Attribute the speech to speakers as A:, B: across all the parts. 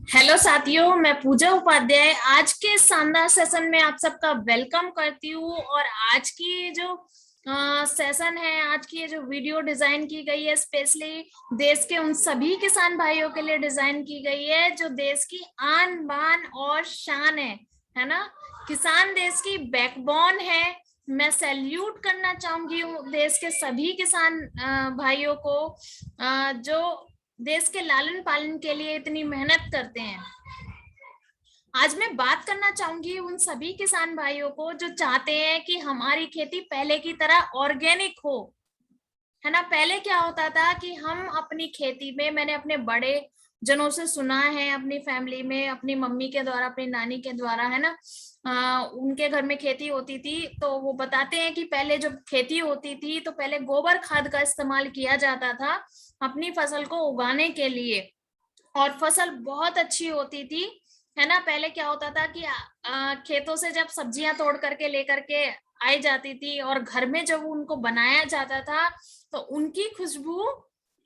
A: Hello साथियों, मैं पूजा उपाध्याय आज के इस शानदार सेशन में आप सबका वेलकम करती हूँ। और आज की ये जो सेशन है, आज की ये जो वीडियो डिजाइन की गई है, स्पेशली देश के उन सभी किसान भाइयों के लिए डिजाइन की गई है जो देश की आन बान और शान है ना। किसान देश की बैकबोन है। मैं सैल्यूट करना चाहूंगी देश के सभी किसान भाइयों को, जो देश के लालन पालन के लिए इतनी मेहनत करते हैं। आज मैं बात करना चाहूंगी उन सभी किसान भाइयों को जो चाहते हैं कि हमारी खेती पहले की तरह ऑर्गेनिक हो, है ना। पहले क्या होता था कि हम अपनी खेती में, मैंने अपने बड़े जनों से सुना है, अपनी फैमिली में, अपनी मम्मी के द्वारा, अपनी नानी के द्वारा, है ना, उनके घर में खेती होती थी तो वो बताते हैं कि पहले जब खेती होती थी तो पहले गोबर खाद का इस्तेमाल किया जाता था अपनी फसल को उगाने के लिए, और फसल बहुत अच्छी होती थी, है ना। पहले क्या होता था कि खेतों से जब सब्जियां तोड़ करके लेकर के आई जाती थी और घर में जब उनको बनाया जाता था तो उनकी खुशबू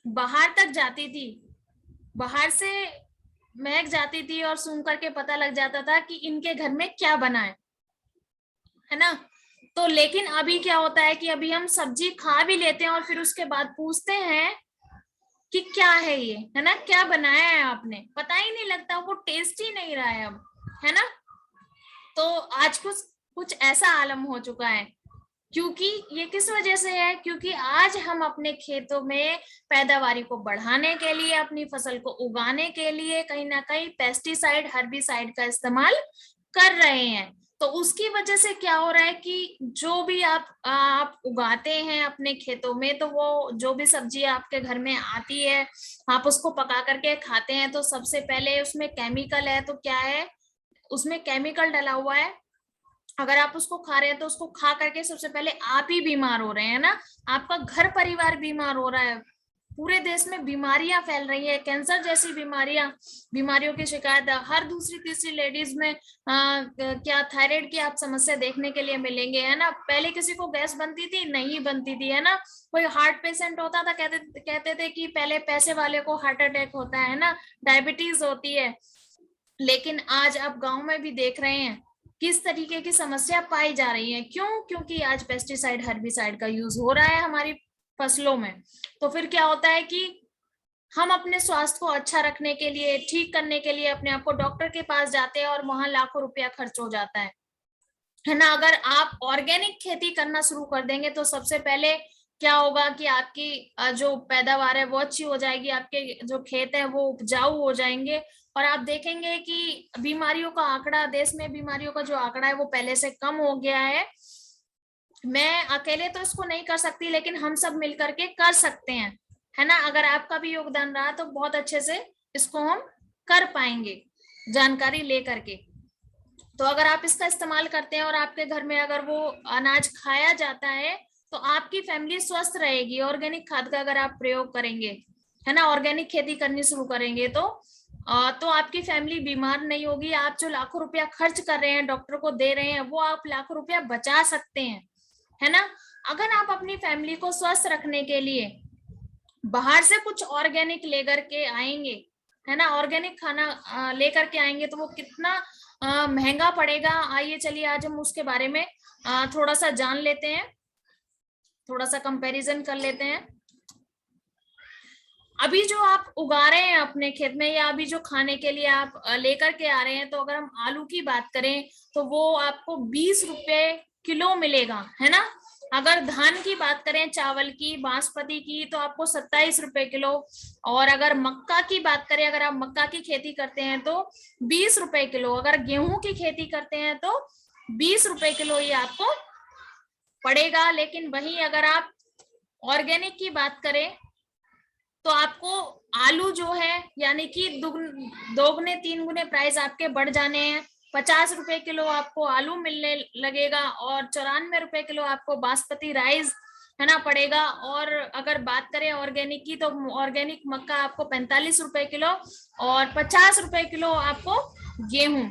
A: बाहर तक जाती थी, बाहर से महक जाती थी और सूंघ करके पता लग जाता था कि इनके घर में क्या बना है ना। तो लेकिन अभी क्या होता है कि अभी हम सब्जी खा भी लेते हैं और फिर उसके बाद पूछते हैं कि क्या है ये, है ना, क्या बनाया है आपने, पता ही नहीं लगता, वो टेस्ट ही नहीं रहा है अब, है ना। तो आज कुछ कुछ ऐसा आलम हो चुका है, क्योंकि ये किस वजह से है, क्योंकि आज हम अपने खेतों में पैदावारी को बढ़ाने के लिए, अपनी फसल को उगाने के लिए कहीं ना कहीं पेस्टिसाइड, हर्बिसाइड का इस्तेमाल कर रहे हैं। तो उसकी वजह से क्या हो रहा है कि जो भी आप उगाते हैं अपने खेतों में, तो वो जो भी सब्जी आपके घर में आती है, आप उसको पका करके खाते हैं तो सबसे पहले उसमें केमिकल है। तो क्या है, उसमें केमिकल डला हुआ है। अगर आप उसको खा रहे हैं तो उसको खा करके सबसे पहले आप ही बीमार हो रहे हैं ना, आपका घर परिवार बीमार हो रहा है, पूरे देश में बीमारियां फैल रही है, कैंसर जैसी बीमारियों की शिकायत है। हर दूसरी तीसरी लेडीज में क्या थायराइड की आप समस्या देखने के लिए मिलेंगे, है ना। पहले किसी को गैस बनती थी, नहीं बनती थी, है ना। कोई हार्ट पेशेंट होता था, कहते थे कि पहले पैसे वाले को हार्ट अटैक होता है ना, डायबिटीज होती है। लेकिन आज आप गांव में भी देख रहे हैं किस तरीके की समस्या पाई जा रही है। क्यों? क्योंकि आज पेस्टिसाइड, हर्बिसाइड का यूज हो रहा है हमारी फसलों में। तो फिर क्या होता है कि हम अपने स्वास्थ्य को अच्छा रखने के लिए, ठीक करने के लिए अपने आप को डॉक्टर के पास जाते हैं और वहां लाखों रुपया खर्च हो जाता है ना। अगर आप ऑर्गेनिक खेती करना शुरू कर देंगे तो सबसे पहले क्या होगा कि आपकी जो पैदावार है वो अच्छी हो जाएगी, आपके जो खेत है वो उपजाऊ हो जाएंगे, और आप देखेंगे कि बीमारियों का आंकड़ा, देश में बीमारियों का जो आंकड़ा है वो पहले से कम हो गया है। मैं अकेले तो इसको नहीं कर सकती, लेकिन हम सब मिलकर के कर सकते हैं, है ना। अगर आपका भी योगदान रहा तो बहुत अच्छे से इसको हम कर पाएंगे, जानकारी लेकर के। तो अगर आप इसका इस्तेमाल करते हैं और आपके घर में अगर वो अनाज खाया जाता है तो आपकी फैमिली स्वस्थ रहेगी। ऑर्गेनिक खाद का अगर आप प्रयोग करेंगे, है ना, ऑर्गेनिक खेती करनी शुरू करेंगे तो आपकी फैमिली बीमार नहीं होगी। आप जो लाखों रुपया खर्च कर रहे हैं, डॉक्टर को दे रहे हैं, वो आप लाखों रुपया बचा सकते हैं, है ना। अगर आप अपनी फैमिली को स्वस्थ रखने के लिए बाहर से कुछ ऑर्गेनिक लेकर के आएंगे, है ना, ऑर्गेनिक खाना लेकर के आएंगे तो वो कितना महंगा पड़ेगा। आइए चलिए आज हम उसके बारे में थोड़ा सा जान लेते हैं, थोड़ा सा कंपैरिजन कर लेते हैं। अभी जो आप उगा रहे हैं अपने खेत में, या अभी जो खाने के लिए आप लेकर के आ रहे हैं, तो अगर हम आलू की बात करें तो वो आपको 20 रुपए किलो मिलेगा, है ना। अगर धान की बात करें, चावल की, बासमती की, तो आपको 27 रुपए किलो। और अगर मक्का की बात करें, अगर आप मक्का की खेती करते हैं तो 20 रुपए किलो। अगर गेहूं की खेती करते हैं तो 20 रुपए किलो ये आपको पड़ेगा। लेकिन वही अगर आप ऑर्गेनिक की बात करें तो आपको आलू जो है, यानी कि दोगुने तीन गुने प्राइस आपके बढ़ जाने हैं। 50 रुपए किलो आपको आलू मिलने लगेगा और 94 रुपए किलो आपको बासमती राइस, है ना, पड़ेगा। और अगर बात करें ऑर्गेनिक की तो ऑर्गेनिक मक्का आपको 45 रुपए किलो और 50 रुपए किलो आपको गेहूं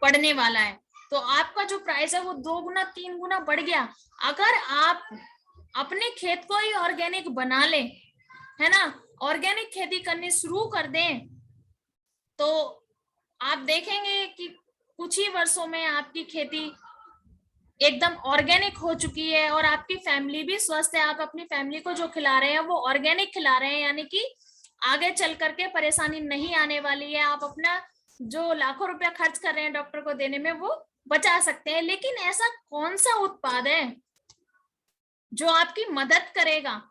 A: पड़ने वाला है। तो आपका जो प्राइस है वो 2 गुना 3 गुना बढ़ गया। अगर आप अपने खेत को ही ऑर्गेनिक बना लें, है ना, ऑर्गेनिक खेती करनी शुरू कर दें, तो आप देखेंगे कि कुछ ही वर्षों में आपकी खेती एकदम ऑर्गेनिक हो चुकी है और आपकी फैमिली भी स्वस्थ है। आप अपनी फैमिली को जो खिला रहे हैं वो ऑर्गेनिक खिला रहे हैं, यानी कि आगे चल करके परेशानी नहीं आने वाली है। आप अपना जो लाखों रुपया खर्च कर रहे हैं डॉक्टर को देने में वो बचा सकते हैं। लेकिन ऐसा कौन सा उत्पाद है जो आपकी मदद करेगा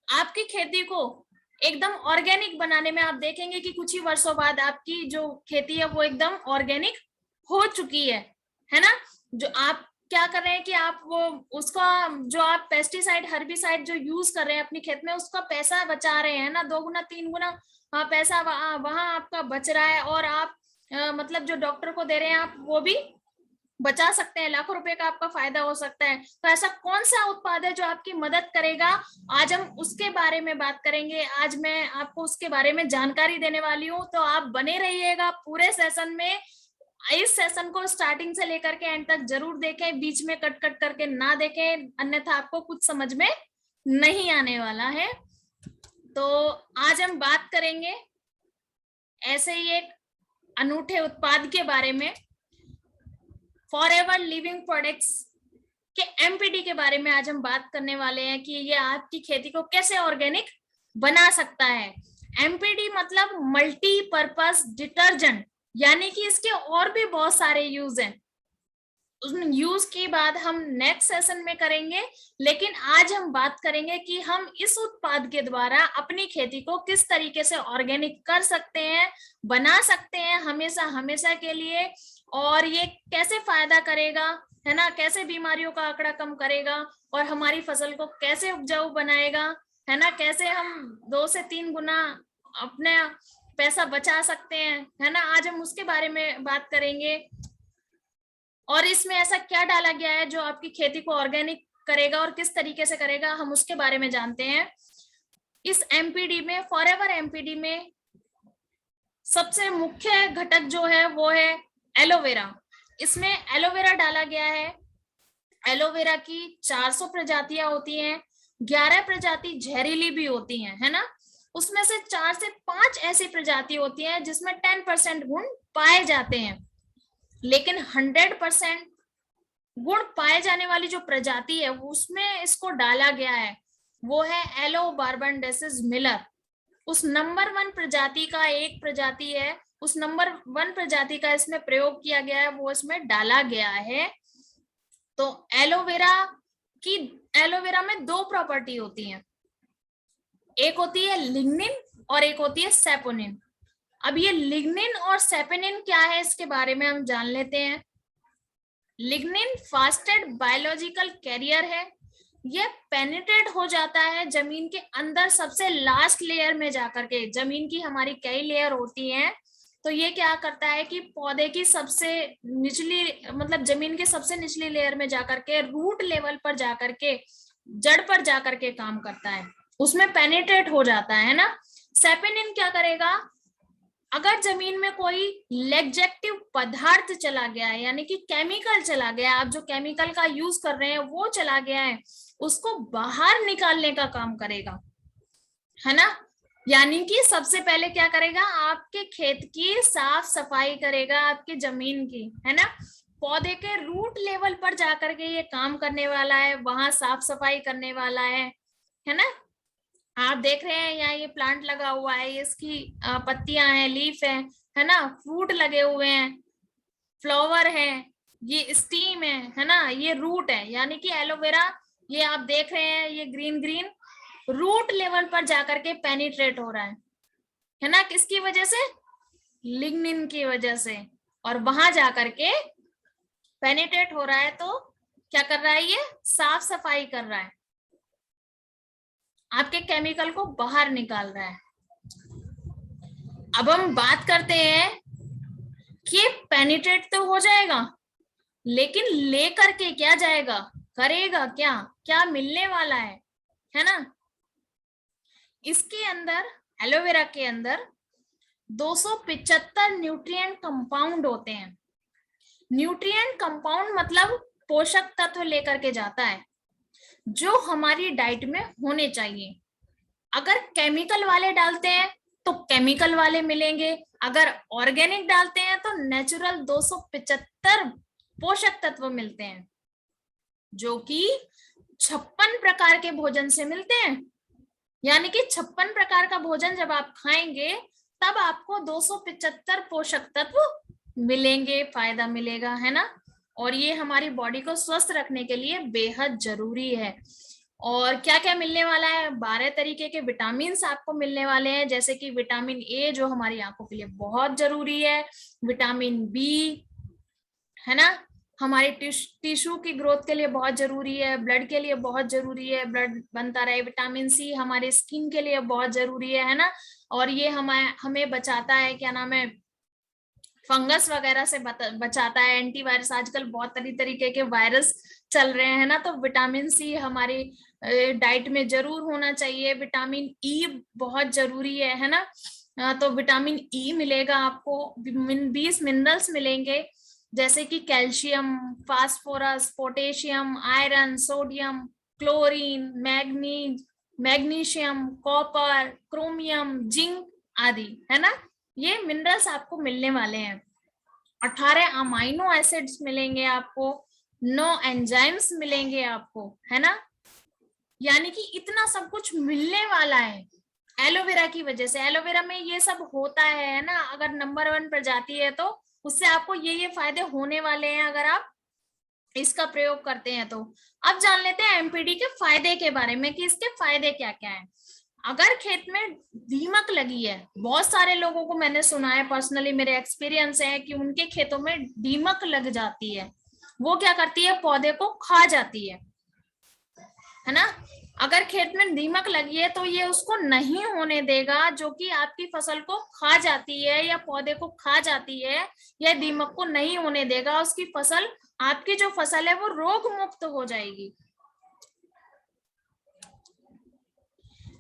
A: आपकी खेती को एकदम ऑर्गेनिक बनाने में? आप देखेंगे कि कुछ ही वर्षों बाद आपकी जो खेती है वो एकदम ऑर्गेनिक हो चुकी है ना। जो आप क्या कर रहे हैं कि आप वो उसका जो आप पेस्टिसाइड हर्बिसाइड जो यूज कर रहे हैं अपनी खेत में, उसका पैसा बचा रहे हैं ना, 2 गुना 3 गुना पैसा वहां आपका बच रहा है। और आप मतलब जो डॉक्टर को दे रहे हैं आप वो भी बचा सकते हैं, लाखों रुपए का आपका फायदा हो सकता है। तो ऐसा कौन सा उत्पाद है जो आपकी मदद करेगा? आज हम उसके बारे में बात करेंगे। आज मैं आपको उसके बारे में जानकारी देने वाली हूँ, तो आप बने रहिएगा पूरे सेशन में। इस सेशन को स्टार्टिंग से लेकर के एंड तक जरूर देखें, बीच में कट कट करके ना देखें, अन्यथा आपको कुछ समझ में नहीं आने वाला है। तो आज हम बात करेंगे ऐसे ही एक अनूठे उत्पाद के बारे में, फॉरएवर लिविंग प्रोडक्ट्स के एमपीडी के बारे में आज हम बात करने वाले हैं कि ये आपकी खेती को कैसे ऑर्गेनिक बना सकता है। एमपीडी मतलब मल्टीपर्पज डिटर्जेंट, यानी कि इसके और भी बहुत सारे यूज हैं। उन यूज की बात हम नेक्स्ट सेशन में करेंगे, लेकिन आज हम बात करेंगे कि हम इस उत्पाद के द्वारा अपनी खेती को किस तरीके से ऑर्गेनिक कर सकते हैं, बना सकते हैं हमेशा हमेशा के लिए, और ये कैसे फायदा करेगा, है ना, कैसे बीमारियों का आंकड़ा कम करेगा और हमारी फसल को कैसे उपजाऊ बनाएगा, है ना, कैसे हम 2 से 3 गुना अपने पैसा बचा सकते हैं, है ना। आज हम उसके बारे में बात करेंगे और इसमें ऐसा क्या डाला गया है जो आपकी खेती को ऑर्गेनिक करेगा और किस तरीके से करेगा, हम उसके बारे में जानते हैं। इस एमपीडी में, फॉरएवर एमपीडी में सबसे मुख्य घटक जो है वो है एलोवेरा। इसमें एलोवेरा डाला गया है। एलोवेरा की 400 प्रजातियां होती हैं, 11 प्रजाति जहरीली भी होती हैं, है ना। उसमें से 4 से 5 ऐसी प्रजाति होती हैं जिसमें 10% गुण पाए जाते हैं, लेकिन 100% गुण पाए जाने वाली जो प्रजाति है उसमें इसको डाला गया है वो है एलोबार्बेंडेसिस मिलर। उस नंबर 1 प्रजाति का एक प्रजाति है, उस नंबर 1 प्रजाति का इसमें प्रयोग किया गया है, वो इसमें डाला गया है। तो एलोवेरा में 2 प्रॉपर्टी होती हैं, एक होती है लिग्निन और एक होती है सैपोनिन। अब ये लिग्निन और सैपोनिन क्या है इसके बारे में हम जान लेते हैं। लिग्निन फास्टेड बायोलॉजिकल कैरियर है, ये पेनिट्रेट हो जाता है जमीन के अंदर सबसे लास्ट लेयर में जाकर के। जमीन की हमारी कई लेयर होती हैं, तो ये क्या करता है कि पौधे की सबसे निचली मतलब जमीन के सबसे निचली लेयर में जाकर के रूट लेवल पर जाकर के जड़ पर जाकर के काम करता है, उसमें पेनिट्रेट हो जाता है ना। सैपोनिन क्या करेगा, अगर जमीन में कोई लेग्जेक्टिव पदार्थ चला गया है, यानी कि केमिकल चला गया, आप जो केमिकल का यूज कर रहे हैं वो चला गया है, उसको बाहर निकालने का काम करेगा, है ना। यानी कि सबसे पहले क्या करेगा, आपके खेत की साफ सफाई करेगा, आपकी जमीन की, है ना। पौधे के रूट लेवल पर जाकर के ये काम करने वाला है, वहां साफ सफाई करने वाला है ना। आप देख रहे हैं यहाँ ये प्लांट लगा हुआ है, इसकी पत्तियां हैं, लीफ है ना, फ्रूट लगे हुए हैं, फ्लावर है, ये स्टीम है ना, ये रूट है। यानी कि एलोवेरा, ये आप देख रहे हैं ये ग्रीन ग्रीन रूट लेवल पर जाकर के पेनिट्रेट हो रहा है ना, किसकी वजह से, लिग्निन की वजह से, और वहां जाकर के पेनिट्रेट हो रहा है। तो क्या कर रहा है, ये साफ सफाई कर रहा है, आपके केमिकल को बाहर निकाल रहा है। अब हम बात करते हैं कि पेनिट्रेट तो हो जाएगा, लेकिन लेकर के क्या जाएगा, करेगा क्या, क्या मिलने वाला है ना। इसके अंदर, एलोवेरा के अंदर 275 न्यूट्रिएंट कंपाउंड होते हैं। न्यूट्रिएंट कंपाउंड मतलब पोषक तत्व लेकर के जाता है जो हमारी डाइट में होने चाहिए। अगर केमिकल वाले डालते हैं तो केमिकल वाले मिलेंगे। अगर ऑर्गेनिक डालते हैं तो नेचुरल 275 पोषक तत्व मिलते हैं, जो कि 56 प्रकार के भोजन से मिलते हैं। यानी कि 56 प्रकार का भोजन जब आप खाएंगे तब आपको 275 पोषक तत्व मिलेंगे, फायदा मिलेगा, है ना। और ये हमारी बॉडी को स्वस्थ रखने के लिए बेहद जरूरी है। और क्या क्या मिलने वाला है, 12 तरीके के विटामिन आपको मिलने वाले हैं, जैसे कि विटामिन ए जो हमारी आंखों के लिए बहुत जरूरी है, विटामिन बी, है ना, हमारे टिश्यू की ग्रोथ के लिए बहुत जरूरी है, ब्लड के लिए बहुत जरूरी है, ब्लड बनता रहे। विटामिन सी हमारे स्किन के लिए बहुत जरूरी है ना। और ये हमें बचाता है, क्या नाम है, फंगस वगैरह से बचाता है, एंटीवायरस। आजकल बहुत तरीके के वायरस चल रहे हैं ना, तो विटामिन सी हमारी डाइट में जरूर होना चाहिए। विटामिन ई बहुत जरूरी है ना। तो विटामिन ई मिलेगा आपको। 20 मिनरल्स मिलेंगे, जैसे कि calcium, phosphorus, potassium, iron, sodium, chlorine, magnesium, copper, chromium, zinc आदि, है ना। ये मिनरल्स आपको मिलने वाले हैं। 18 अमाइनो एसिड्स मिलेंगे आपको, 9 एंजाइम्स मिलेंगे आपको, है ना। यानी कि इतना सब कुछ मिलने वाला है एलोवेरा की वजह से। एलोवेरा में ये सब होता है ना। अगर नंबर 1 प्रजाति है तो उससे आपको ये फायदे होने वाले हैं अगर आप इसका प्रयोग करते हैं तो। अब जान लेते हैं एमपीडी के फायदे के बारे में कि इसके फायदे क्या क्या हैं। अगर खेत में दीमक लगी है, बहुत सारे लोगों को मैंने सुना है, पर्सनली मेरे एक्सपीरियंस है कि उनके खेतों में दीमक लग जाती है। वो क्या करती है, पौधे को खा जाती है ना। अगर खेत में दीमक लगी है तो ये उसको नहीं होने देगा, जो कि आपकी फसल को खा जाती है या पौधे को खा जाती है, या दीमक को नहीं होने देगा। उसकी फसल, आपकी जो फसल है वो रोग मुक्त हो जाएगी।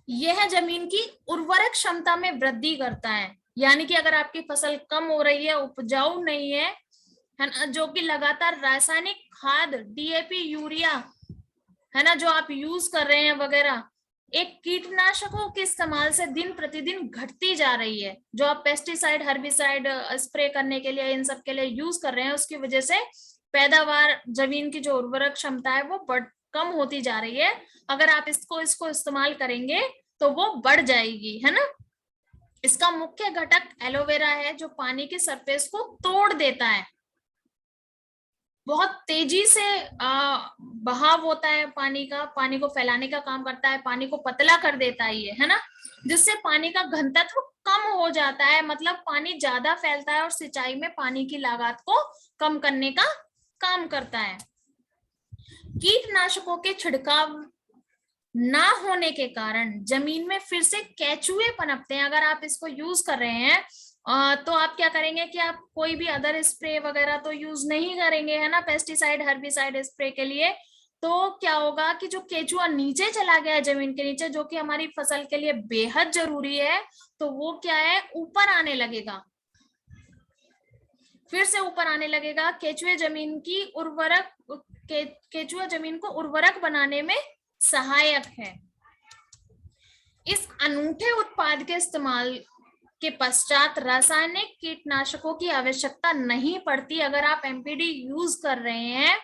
A: यह जमीन की उर्वरक क्षमता में वृद्धि करता है। यानी कि अगर आपकी फसल कम हो रही है, उपजाऊ नहीं है ना, जो कि लगातार रासायनिक खाद, डीएपी, यूरिया, है ना, जो आप यूज कर रहे हैं वगैरह, एक कीटनाशकों के इस्तेमाल से दिन प्रतिदिन घटती जा रही है। जो आप पेस्टिसाइड, हर्बिसाइड स्प्रे करने के लिए, इन सब के लिए यूज कर रहे हैं, उसकी वजह से पैदावार, जमीन की जो उर्वरक क्षमता है वो कम होती जा रही है। अगर आप इसको इस्तेमाल करेंगे तो वो बढ़ जाएगी, है ना। इसका मुख्य घटक एलोवेरा है, जो पानी की सरफेस को तोड़ देता है। बहुत तेजी से बहाव होता है पानी का, पानी को फैलाने का काम करता है, पानी को पतला कर देता है ये, है ना, जिससे पानी का घनत्व कम हो जाता है। मतलब पानी ज्यादा फैलता है और सिंचाई में पानी की लागत को कम करने का काम करता है। कीटनाशकों के छिड़काव ना होने के कारण जमीन में फिर से केचुए पनपते हैं। अगर आप इसको यूज कर रहे हैं तो आप क्या करेंगे कि आप कोई भी अदर स्प्रे वगैरह तो यूज नहीं करेंगे, है ना, पेस्टिसाइड, हर्बिसाइड स्प्रे के लिए। तो क्या होगा कि जो केचुआ नीचे चला गया है जमीन के नीचे, जो कि हमारी फसल के लिए बेहद जरूरी है, तो वो क्या है, ऊपर आने लगेगा, फिर से ऊपर आने लगेगा। केचुए जमीन की केचुआ जमीन को उर्वरक बनाने में सहायक है। इस अनूठे उत्पाद के इस्तेमाल के पश्चात रासायनिक कीटनाशकों की आवश्यकता नहीं पड़ती। अगर आप एमपीडी यूज कर रहे हैं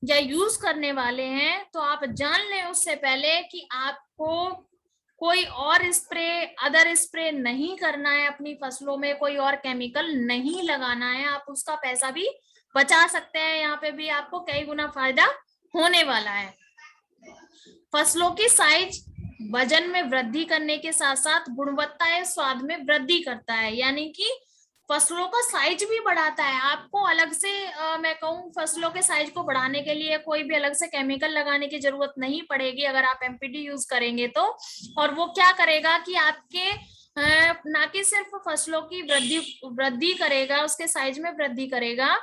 A: या यूज करने वाले हैं तो आप जान लें उससे पहले कि आपको कोई और स्प्रे, अदर स्प्रे नहीं करना है अपनी फसलों में, कोई और केमिकल नहीं लगाना है। आप उसका पैसा भी बचा सकते हैं। यहाँ पे भी आपको कई गुना फायदा होने वाला है। फसलों की साइज, वजन में वृद्धि करने के साथ साथ गुणवत्ता या स्वाद में वृद्धि करता है। यानी कि फसलों का साइज भी बढ़ाता है। आपको अलग से मैं कहूँ, फसलों के साइज को बढ़ाने के लिए कोई भी अलग से केमिकल लगाने की जरूरत नहीं पड़ेगी अगर आप एमपीडी यूज करेंगे तो। और वो क्या करेगा कि आपके ना कि सिर्फ फसलों की वृद्धि करेगा, उसके साइज में वृद्धि करेगा,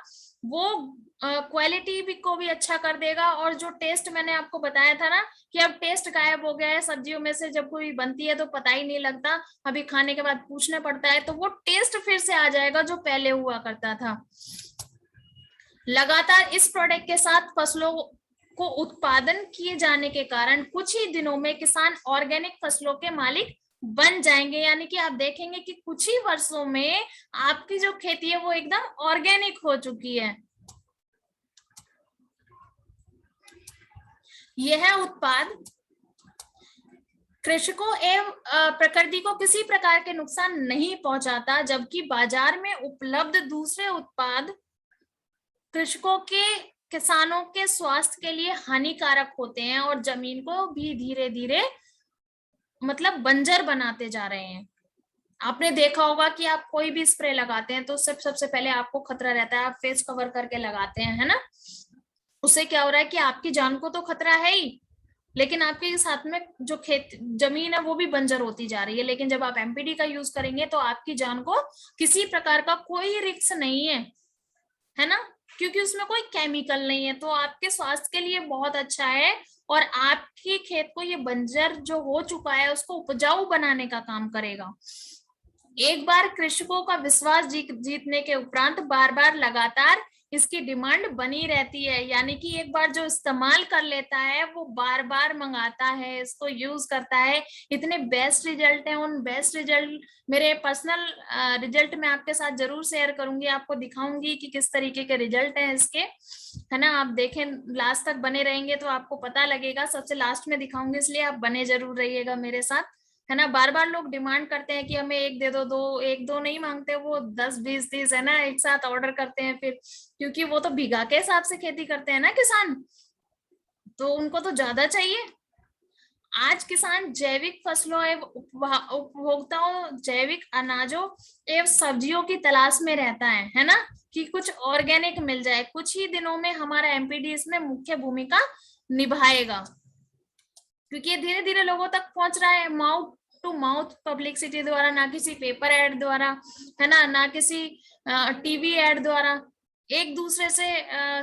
A: वो क्वालिटी भी को भी अच्छा कर देगा। और जो टेस्ट मैंने आपको बताया था ना कि अब टेस्ट गायब हो गया है सब्जियों में से, जब कोई बनती है तो पता ही नहीं लगता, अभी खाने के बाद पूछना पड़ता है, तो वो टेस्ट फिर से आ जाएगा जो पहले हुआ करता था। लगातार इस प्रोडक्ट के साथ फसलों को उत्पादन किए जाने के कारण कुछ ही दिनों में किसान ऑर्गेनिक फसलों के मालिक बन जाएंगे, यानी कि आप देखेंगे कि कुछ ही वर्षों में आपकी जो खेती है वो एकदम ऑर्गेनिक हो चुकी है। यह उत्पाद कृषकों एवं प्रकृति को किसी प्रकार के नुकसान नहीं पहुंचाता, जबकि बाजार में उपलब्ध दूसरे उत्पाद कृषकों के किसानों के स्वास्थ्य के लिए हानिकारक होते हैं और जमीन को भी धीरे धीरे मतलब बंजर बनाते जा रहे हैं। आपने देखा होगा कि आप कोई भी स्प्रे लगाते हैं तो सिर्फ सबसे पहले आपको खतरा रहता है, आप फेस कवर करके लगाते हैं, है ना। उससे क्या हो रहा है कि आपकी जान को तो खतरा है ही, लेकिन आपके साथ में जो खेत जमीन है वो भी बंजर होती जा रही है। लेकिन जब आप एमपीडी का यूज करेंगे तो आपकी जान को किसी प्रकार का कोई रिस्क नहीं है ना, क्योंकि उसमें कोई केमिकल नहीं है, तो आपके स्वास्थ्य के लिए बहुत अच्छा है और आपकी खेत को ये बंजर जो हो चुका है उसको उपजाऊ बनाने का काम करेगा। एक बार कृषकों का विश्वास जीतने के उपरांत बार बार लगातार इसकी डिमांड बनी रहती है, यानी कि एक बार जो इस्तेमाल कर लेता है वो बार बार मंगाता है, इसको यूज करता है। इतने बेस्ट रिजल्ट हैं, उन बेस्ट रिजल्ट मेरे पर्सनल रिजल्ट मैं आपके साथ जरूर शेयर करूंगी, आपको दिखाऊंगी कि किस तरीके के रिजल्ट हैं इसके, है ना। आप देखें, लास्ट तक बने रहेंगे तो आपको पता लगेगा, सबसे लास्ट में दिखाऊंगी, इसलिए आप बने जरूर रहिएगा मेरे साथ, है ना। बार बार लोग डिमांड करते हैं कि हमें एक दे दो, दो एक दो नहीं मांगते, वो 10 20 30 है ना एक साथ ऑर्डर करते हैं फिर, क्योंकि वो तो बीघा के हिसाब से खेती करते हैं ना किसान, तो उनको तो ज्यादा चाहिए। आज किसान जैविक फसलों एवं उपभोक्ताओं जैविक अनाजों एवं सब्जियों की तलाश में रहता है ना, कि कुछ ऑर्गेनिक मिल जाए। कुछ ही दिनों में हमारा एमपीडी इसमें मुख्य भूमिका निभाएगा, क्योंकि ये धीरे धीरे लोगों तक पहुंच रहा है, माउथ टू माउथ पब्लिसिटी द्वारा, ना किसी पेपर एड द्वारा, है ना किसी टीवी एड द्वारा, एक दूसरे से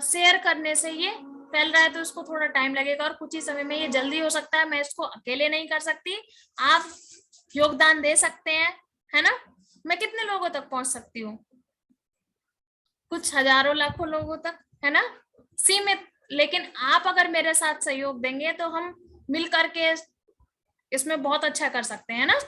A: शेयर करने से ये फैल रहा है। तो इसको थोड़ा टाइम लगेगा और कुछ ही समय में ये जल्दी हो सकता है, मैं इसको अकेले नहीं कर सकती, आप योगदान दे सकते हैं, है ना। मैं कितने लोगों तक पहुंच सकती हूँ? कुछ हजारों लाखों लोगों तक, है ना, सीमित। लेकिन आप अगर मेरे साथ सहयोग देंगे तो हम मिल करके इसमें बहुत अच्छा कर सकते हैं ना।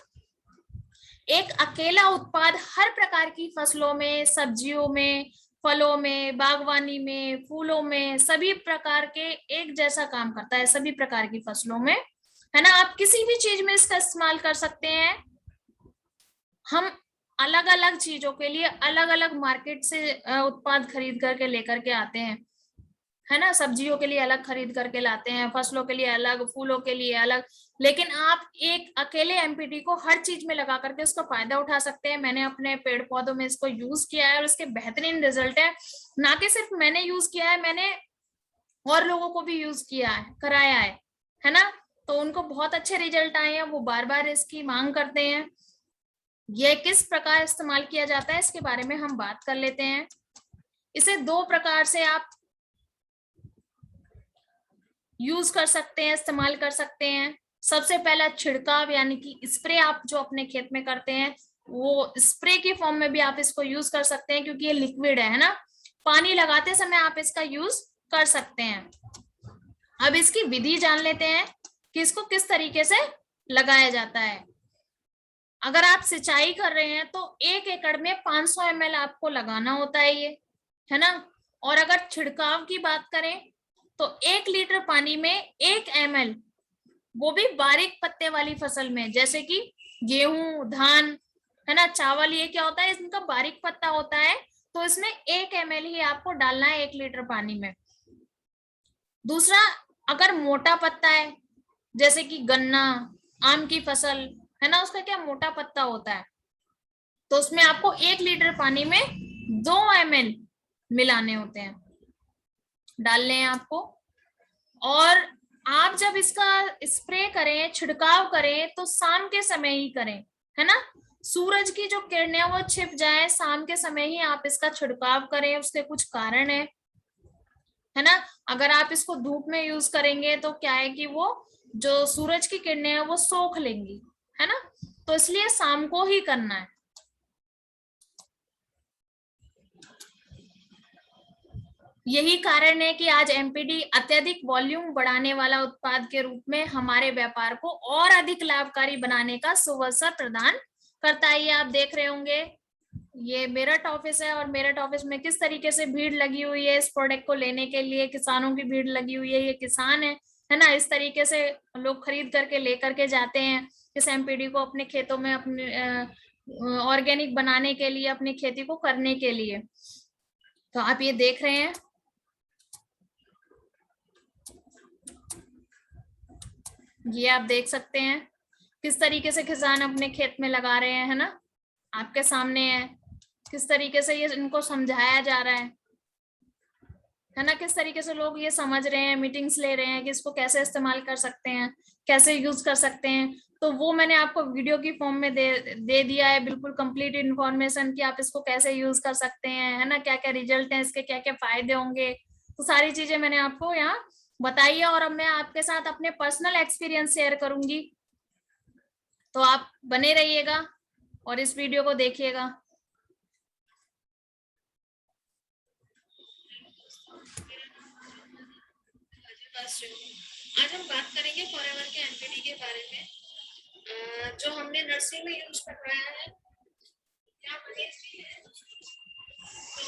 A: एक अकेला उत्पाद हर प्रकार की फसलों में, सब्जियों में, फलों में, बागवानी में, फूलों में, सभी प्रकार के एक जैसा काम करता है, सभी प्रकार की फसलों में, है ना। आप किसी भी चीज में इसका इस्तेमाल कर सकते हैं। हम अलग अलग चीजों के लिए अलग अलग मार्केट से उत्पाद खरीद करके लेकर के आते हैं, है ना। सब्जियों के लिए अलग खरीद करके लाते हैं, फसलों के लिए अलग, फूलों के लिए अलग, लेकिन आप एक अकेले एमपीडी को हर चीज में लगा करके उसका फायदा उठा सकते हैं। मैंने अपने पेड़ पौधों में इसको यूज किया है और इसके बेहतरीन रिजल्ट है। ना कि सिर्फ मैंने यूज किया है, मैंने और लोगों को भी यूज किया है, कराया है ना, तो उनको बहुत अच्छे रिजल्ट आए हैं, वो बार बार इसकी मांग करते हैं। यह किस प्रकार इस्तेमाल किया जाता है इसके बारे में हम बात कर लेते हैं। इसे दो प्रकार से आप यूज कर सकते हैं, इस्तेमाल कर सकते हैं। सबसे पहला छिड़काव, यानी कि स्प्रे आप जो अपने खेत में करते हैं वो स्प्रे की फॉर्म में भी आप इसको यूज कर सकते हैं, क्योंकि ये लिक्विड है ना, पानी लगाते समय आप इसका यूज कर सकते हैं। अब इसकी विधि जान लेते हैं कि इसको किस तरीके से लगाया जाता है। अगर आप सिंचाई कर रहे हैं तो 1 एकड़ में 500 ml आपको लगाना होता है ये, है ना। और अगर छिड़काव की बात करें तो 1 लीटर पानी में 1 ml, वो भी बारीक पत्ते वाली फसल में, जैसे कि गेहूं, धान, है ना, चावल, ये क्या होता है, इनका बारीक पत्ता होता है, तो इसमें 1 ml ही आपको डालना है 1 लीटर पानी में। दूसरा, अगर मोटा पत्ता है, जैसे कि गन्ना, आम की फसल, है ना, उसका क्या मोटा पत्ता होता है, तो उसमें आपको 1 लीटर पानी में 2 ml मिलाने होते हैं, डालने हैं आपको। और आप जब इसका स्प्रे करें, छिड़काव करें, तो शाम के समय ही करें, है ना। सूरज की जो किरणें वो छिप जाए, शाम के समय ही आप इसका छिड़काव करें, उसके कुछ कारण है ना। अगर आप इसको धूप में यूज करेंगे तो क्या है कि वो जो सूरज की किरणें हैं वो सोख लेंगी, है ना, तो इसलिए शाम को ही करना है। यही कारण है कि आज एमपीडी अत्यधिक वॉल्यूम बढ़ाने वाला उत्पाद के रूप में हमारे व्यापार को और अधिक लाभकारी बनाने का सुअवसर प्रदान करता है। ये आप देख रहे होंगे, ये मेरठ ऑफिस है और मेरठ ऑफिस में किस तरीके से भीड़ लगी हुई है इस प्रोडक्ट को लेने के लिए, किसानों की भीड़ लगी हुई है। ये किसान है ना, इस तरीके से लोग खरीद करके लेकर के जाते हैं इस एमपीडी को अपने खेतों में, अपने ऑर्गेनिक बनाने के लिए, अपनी खेती को करने के लिए। तो आप ये देख रहे हैं, ये आप देख सकते हैं किस तरीके से किसान अपने खेत में लगा रहे हैं, है ना, आपके सामने है किस तरीके से ये इनको समझाया जा रहा है ना, किस तरीके से लोग ये समझ रहे हैं, मीटिंग्स ले रहे हैं कि इसको कैसे इस्तेमाल कर सकते हैं, कैसे यूज कर सकते हैं। तो वो मैंने आपको वीडियो की फॉर्म में दे दिया है, बिल्कुल कंप्लीट इन्फॉर्मेशन कि आप इसको कैसे यूज कर सकते हैं, है ना, क्या क्या रिजल्ट है इसके, क्या क्या फायदे होंगे। तो सारी चीजें मैंने आपको यहाँ बताई है और अब मैं आपके साथ अपने पर्सनल एक्सपीरियंस शेयर करूंगी। तो आप बने रहिएगा और इस वीडियो को देखिएगा। आज हम बात करेंगे फॉरएवर के एमपीडी के बारे में, जो हमने नर्सरी में यूज करवाया है। क्या मनीष जी है, तो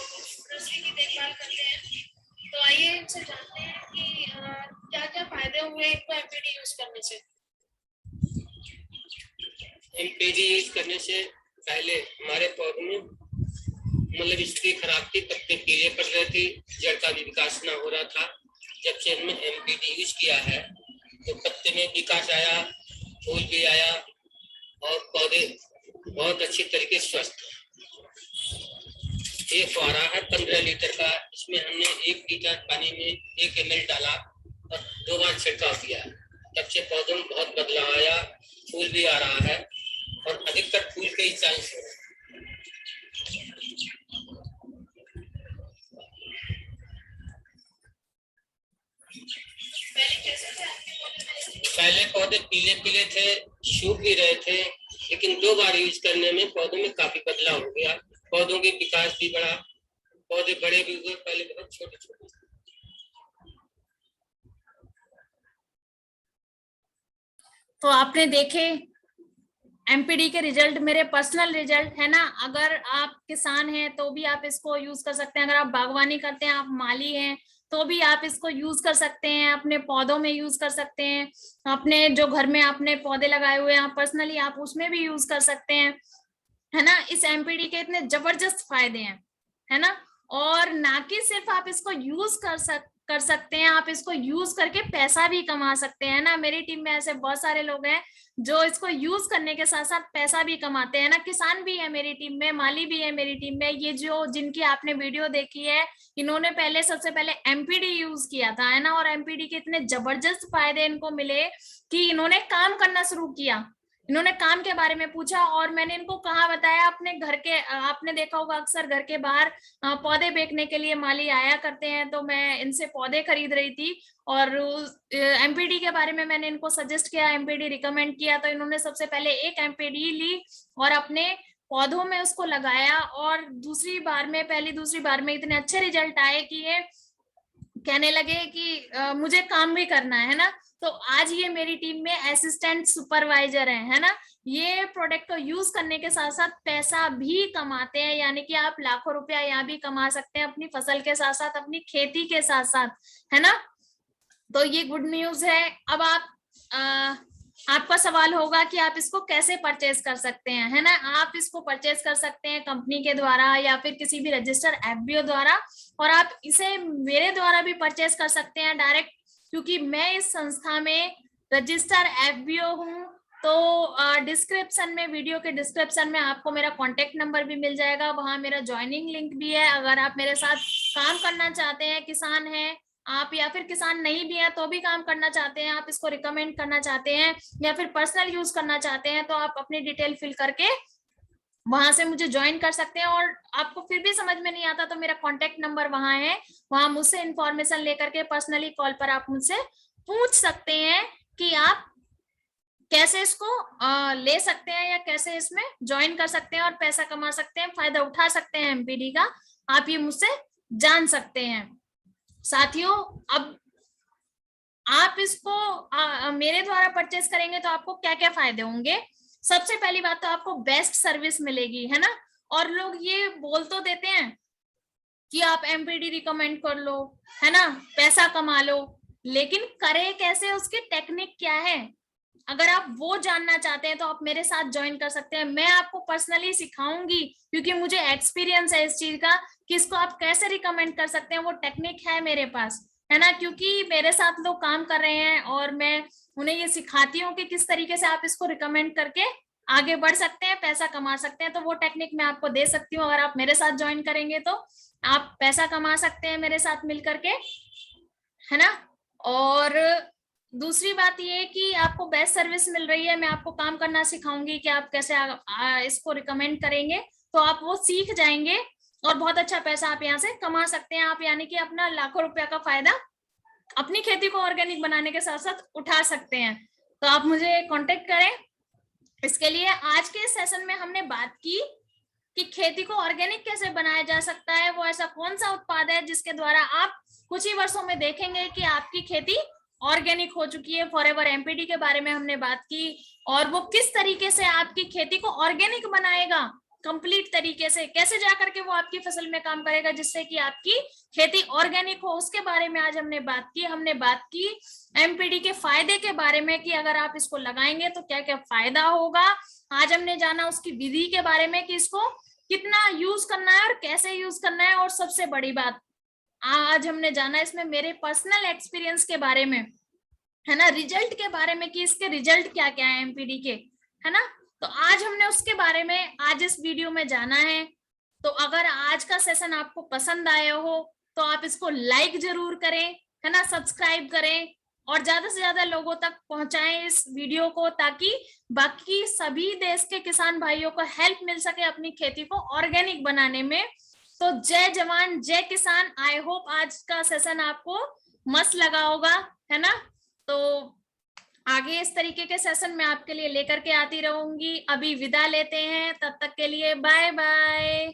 A: नर्सरी की देखभाल करते हैं। तो आइए इनसे जानते हैं कि क्या क्या फायदे हुए इनको एमपीडी यूज करने से।
B: एमपीडी यूज करने से पहले हमारे पौधों में मतलब स्थिति खराब थी, पत्ते पीले पड़ रहे थे, जड़ का भी विकास न हो रहा था। जब से हमने एमपीडी यूज किया है तो पत्ते में विकास आया, फूल भी आया और पौधे बहुत अच्छी तरीके से स्वस्थ। ये फुहारा है 15 लीटर का, इसमें हमने 1 लीटर पानी में 1 ml डाला और 2 बार छिड़काव किया। तब से पौधों में बहुत बदलाव आया, फूल भी आ रहा है और अधिकतर फूल के ही चांस है। पहले पौधे पीले पीले थे, सूख भी रहे थे, लेकिन 2 बार यूज करने में पौधों में काफी बदलाव हो गया। पौधों के विकास भी बढ़ा, पौधे बड़े भी हुए, पहले बहुत छोटे छोटे।
A: तो आपने देखे एमपीडी के रिजल्ट, मेरे पर्सनल रिजल्ट, है ना। अगर आप किसान हैं तो भी आप इसको यूज कर सकते हैं, अगर आप बागवानी करते हैं, आप माली हैं तो भी आप इसको यूज कर सकते हैं, अपने पौधों में यूज कर सकते हैं, अपने जो घर में आपने पौधे लगाए हुए हैं पर्सनली आप उसमें भी यूज कर सकते हैं, है ना। इस एमपीडी के इतने जबरदस्त फायदे हैं, है ना। और ना कि सिर्फ आप इसको यूज कर सकते हैं, आप इसको यूज करके पैसा भी कमा सकते हैं ना। मेरी टीम में ऐसे बहुत सारे लोग हैं जो इसको यूज करने के साथ साथ पैसा भी कमाते हैं ना। किसान भी है मेरी टीम में, माली भी है मेरी टीम में। ये जो जिनकी आपने वीडियो देखी है, इन्होंने पहले सबसे पहले एमपीडी यूज किया था, है ना, और एमपीडी के इतने जबरदस्त फायदे इनको मिले कि इन्होंने काम करना शुरू किया। इन्होंने काम के बारे में पूछा और मैंने इनको कहा बताया अपने घर के, आपने देखा होगा अक्सर घर के बाहर पौधे बेचने के लिए माली आया करते हैं, तो मैं इनसे पौधे खरीद रही थी और एमपीडी के बारे में मैंने इनको सजेस्ट किया, एमपीडी रिकमेंड किया। तो इन्होंने सबसे पहले एक एमपीडी ली और अपने पौधों में उसको लगाया और दूसरी बार में, पहली दूसरी बार में इतने अच्छे रिजल्ट आए कि ये कहने लगे कि मुझे काम भी करना है ना। तो आज ये मेरी टीम में असिस्टेंट सुपरवाइजर है ना। ये प्रोडक्ट को यूज करने के साथ साथ पैसा भी कमाते हैं, यानी कि आप लाखों रुपया यहाँ भी कमा सकते हैं अपनी फसल के साथ साथ, अपनी खेती के साथ साथ, है ना। तो ये गुड न्यूज है। अब आपका सवाल होगा कि आप इसको कैसे परचेज कर सकते हैं, है ना। आप इसको परचेज कर सकते हैं कंपनी के द्वारा या फिर किसी भी रजिस्टर एफबीओ द्वारा, और आप इसे मेरे द्वारा भी परचेज कर सकते हैं डायरेक्ट, क्योंकि मैं इस संस्था में रजिस्टर एफबीओ हूँ। तो डिस्क्रिप्शन में, वीडियो के डिस्क्रिप्शन में आपको मेरा कॉन्टेक्ट नंबर भी मिल जाएगा, वहां मेरा ज्वाइनिंग लिंक भी है। अगर आप मेरे साथ काम करना चाहते हैं, किसान हैं आप या फिर किसान नहीं भी है तो भी काम करना चाहते हैं, आप इसको रिकमेंड करना चाहते हैं या फिर पर्सनल यूज करना चाहते हैं, तो आप अपनी डिटेल फिल करके वहां से मुझे ज्वाइन कर सकते हैं। और आपको फिर भी समझ में नहीं आता तो मेरा कॉन्टेक्ट नंबर वहां है, वहां मुझसे इंफॉर्मेशन लेकर के पर्सनली कॉल पर आप मुझसे पूछ सकते हैं कि आप कैसे इसको ले सकते हैं या कैसे इसमें ज्वाइन कर सकते हैं और पैसा कमा सकते हैं, फायदा उठा सकते हैं एमपीडी का। आप ये मुझसे जान सकते हैं। साथियों, अब आप इसको मेरे द्वारा परचेस करेंगे तो आपको क्या क्या फायदे होंगे। सबसे पहली बात तो आपको बेस्ट सर्विस मिलेगी, है ना। और लोग ये बोल तो देते हैं कि आप एमपीडी रिकमेंड कर लो, है ना, पैसा कमा लो, लेकिन करे कैसे, उसकी टेक्निक क्या है, अगर आप वो जानना चाहते हैं तो आप मेरे साथ ज्वाइन कर सकते हैं। मैं आपको पर्सनली सिखाऊंगी, क्योंकि मुझे एक्सपीरियंस है इस चीज का कि इसको आप कैसे रिकमेंड कर सकते हैं, वो टेक्निक है मेरे पास, है ना। क्योंकि मेरे साथ लोग काम कर रहे हैं और मैं उन्हें ये सिखाती हूँ कि किस तरीके से आप इसको रिकमेंड करके आगे बढ़ सकते हैं, पैसा कमा सकते हैं। तो वो टेक्निक मैं आपको दे सकती हूँ, अगर आप मेरे साथ ज्वाइन करेंगे तो आप पैसा कमा सकते हैं मेरे साथ मिल करके, है ना। और दूसरी बात ये कि आपको बेस्ट सर्विस मिल रही है, मैं आपको काम करना सिखाऊंगी कि आप कैसे इसको रिकमेंड करेंगे, तो आप वो सीख जाएंगे और बहुत अच्छा पैसा आप यहाँ से कमा सकते हैं। आप यानी कि अपना लाखों रुपया का फायदा अपनी खेती को ऑर्गेनिक बनाने के साथ साथ उठा सकते हैं। तो आप मुझे कांटेक्ट करें इसके लिए। आज के सेशन में हमने बात की कि खेती को ऑर्गेनिक कैसे बनाया जा सकता है, वो ऐसा कौन सा उत्पाद है जिसके द्वारा आप कुछ ही वर्षों में देखेंगे कि आपकी खेती ऑर्गेनिक हो चुकी है। फॉरएवर एमपीडी के बारे में हमने बात की, और वो किस तरीके से आपकी खेती को ऑर्गेनिक बनाएगा कंप्लीट तरीके से, कैसे जाकर के वो आपकी फसल में काम करेगा जिससे कि आपकी खेती ऑर्गेनिक हो, उसके बारे में आज हमने बात की। हमने बात की एमपीडी के फायदे के बारे में कि अगर आप इसको लगाएंगे तो क्या क्या फायदा होगा। आज हमने जाना उसकी विधि के बारे में कि इसको कितना यूज करना है और कैसे यूज करना है, और सबसे बड़ी बात आज हमने जाना इसमें मेरे पर्सनल एक्सपीरियंस के बारे में, है ना, रिजल्ट के बारे में कि इसके रिजल्ट क्या क्या है एमपीडी के, है ना। तो आज हमने उसके बारे में आज इस वीडियो में जाना है। तो अगर आज का सेशन आपको पसंद आया हो तो आप इसको लाइक जरूर करें, है ना, सब्सक्राइब करें और ज्यादा से ज्यादा लोगों तक पहुंचाएं इस वीडियो को, ताकि बाकी सभी देश के किसान भाइयों को हेल्प मिल सके अपनी खेती को ऑर्गेनिक बनाने में। तो जय जवान जय किसान। आई होप आज का सेशन आपको मस्त लगा होगा, है ना। तो आगे इस तरीके के सेशन मैं आपके लिए लेकर के आती रहूंगी। अभी विदा लेते हैं, तब तक के लिए बाय बाय।